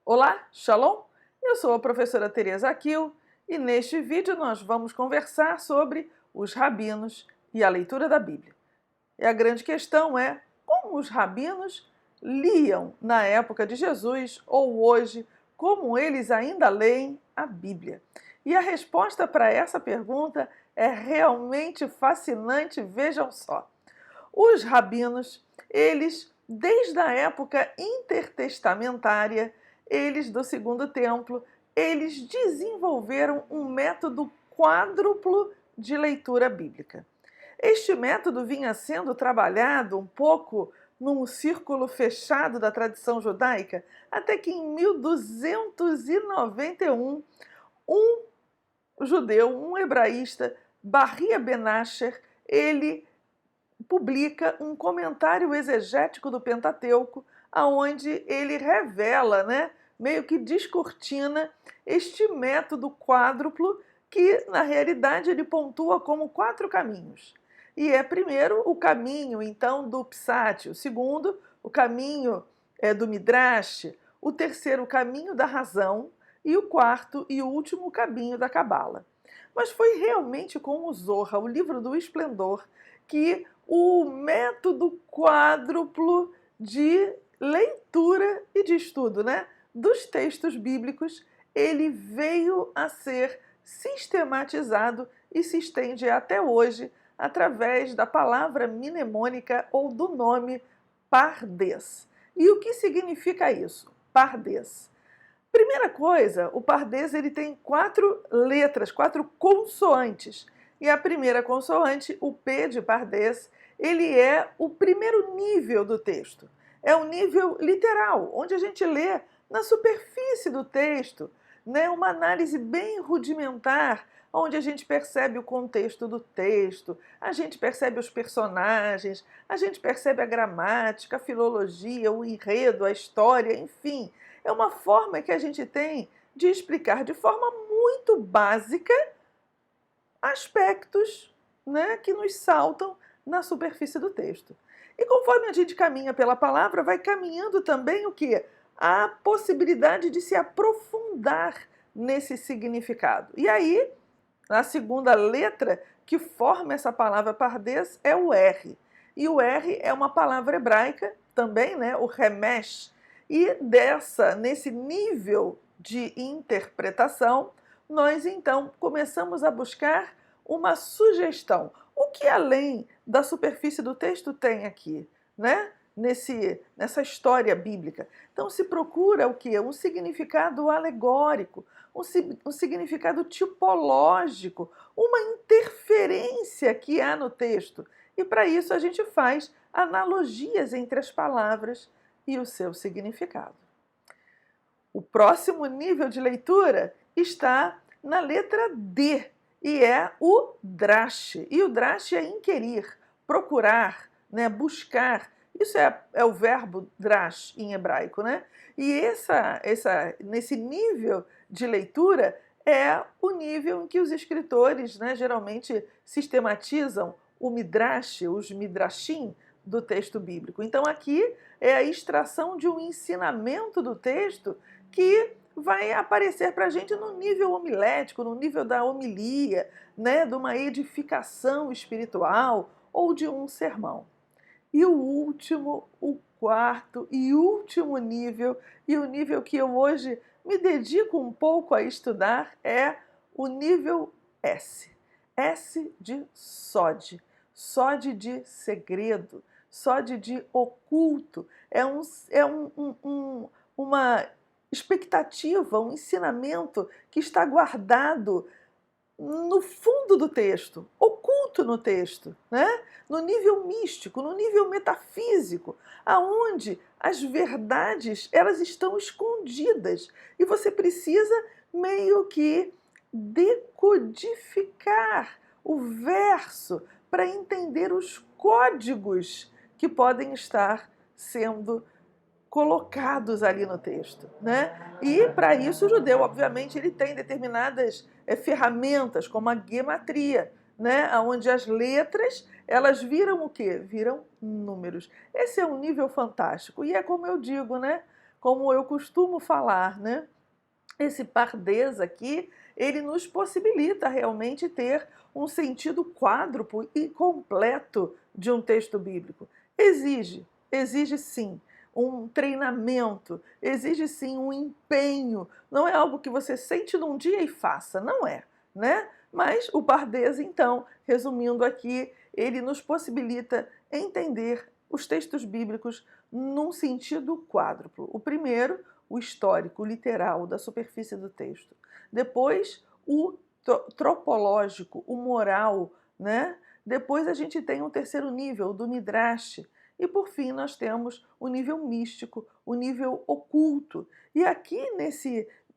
Olá, Shalom! Eu sou a professora Teresa Aquil e neste vídeo nós vamos conversar sobre os rabinos e a leitura da Bíblia. E a grande questão é como os rabinos liam na época de Jesus ou hoje, como eles ainda leem a Bíblia. E a resposta para essa pergunta é realmente fascinante, vejam só. Os rabinos, eles, desde a época intertestamentária, eles do Segundo Templo, eles desenvolveram um método quádruplo de leitura bíblica. Este método vinha sendo trabalhado um pouco num círculo fechado da tradição judaica, até que em 1291, um judeu, um hebraísta, Barria Ben Asher, ele publica um comentário exegético do Pentateuco, aonde ele revela, meio que descortina este método quádruplo que, na realidade, ele pontua como 4 caminhos. E é primeiro o caminho, então, do Psat, o segundo, o caminho do Midrash, o terceiro, o caminho da razão, e o quarto e último, o caminho da Cabala. Mas foi realmente com o Zohar, o livro do Esplendor, que o método quádruplo de leitura e de estudo, dos textos bíblicos, ele veio a ser sistematizado e se estende até hoje através da palavra mnemônica ou do nome Pardes. E o que significa isso? Pardes. Primeira coisa, o Pardes ele tem 4 letras, 4 consoantes. E a primeira consoante, o P de Pardes, ele é o primeiro nível do texto. É um nível literal, onde a gente lê na superfície do texto, uma análise bem rudimentar, onde a gente percebe o contexto do texto, a gente percebe os personagens, a gente percebe a gramática, a filologia, o enredo, a história, enfim. É uma forma que a gente tem de explicar de forma muito básica aspectos que nos saltam na superfície do texto. E conforme a gente caminha pela palavra, vai caminhando também o quê? A possibilidade de se aprofundar nesse significado. E aí, a segunda letra que forma essa palavra Pardes é o R. E o R é uma palavra hebraica também, o remesh. E nesse nível de interpretação, nós então começamos a buscar uma sugestão. O que além da superfície do texto tem aqui, nessa história bíblica? Então se procura o quê? Um significado alegórico, um significado tipológico, uma interferência que há no texto. E para isso a gente faz analogias entre as palavras e o seu significado. O próximo nível de leitura está na letra D, e é o drash. E o drash é inquirir, procurar, buscar. Isso é o verbo drash em hebraico, E nesse nível de leitura é o nível em que os escritores, geralmente sistematizam o midrash, os midrashim do texto bíblico. Então aqui é a extração de um ensinamento do texto que vai aparecer para a gente no nível homilético, no nível da homilia, de uma edificação espiritual ou de um sermão. E o último, o quarto e último nível, e o nível que eu hoje me dedico um pouco a estudar, é o nível S. S de Sod. Sod de segredo, Sod de oculto. Uma expectativa, um ensinamento que está guardado no fundo do texto, oculto no texto, no nível místico, no nível metafísico, aonde as verdades elas estão escondidas e você precisa meio que decodificar o verso para entender os códigos que podem estar sendo colocados ali no texto, E para isso o judeu, obviamente, ele tem determinadas ferramentas, como a gematria, onde as letras, elas viram o quê? Viram números. Esse é um nível fantástico. E é como eu digo, como eu costumo falar, né? Esse pardês aqui, ele nos possibilita realmente ter um sentido quádruplo e completo de um texto bíblico. Exige sim um treinamento, exige sim um empenho. Não é algo que você sente num dia e faça, não é, né? Mas o pardês, então, resumindo aqui, ele nos possibilita entender os textos bíblicos num sentido quádruplo. O primeiro, o histórico, o literal, da superfície do texto. Depois, o tropológico, o moral, né? Depois a gente tem um terceiro nível, o do Midrash. E por fim, nós temos o nível místico, o nível oculto. E aqui,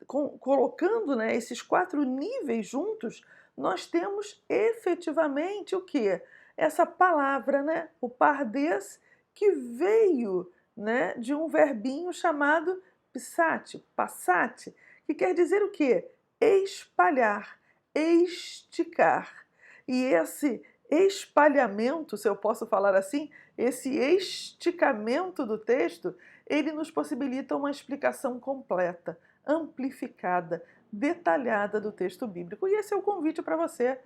colocando, né, esses 4 níveis juntos, nós temos efetivamente o quê? Essa palavra, né? O pardês, que veio, né, de um verbinho chamado psat, passat, que quer dizer o quê? Espalhar, esticar. E esse espalhamento, se eu posso falar assim, esse esticamento do texto, ele nos possibilita uma explicação completa, amplificada, detalhada do texto bíblico. E esse é o convite para você.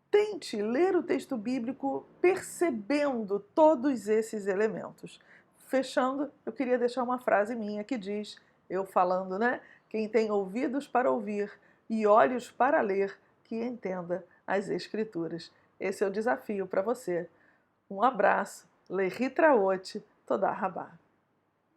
Tente ler o texto bíblico percebendo todos esses elementos. Fechando, eu queria deixar uma frase minha que diz, eu falando, né? Quem tem ouvidos para ouvir e olhos para ler, que entenda as Escrituras. Esse é o desafio para você. Um abraço. Lehi Traot, Toda Rabá.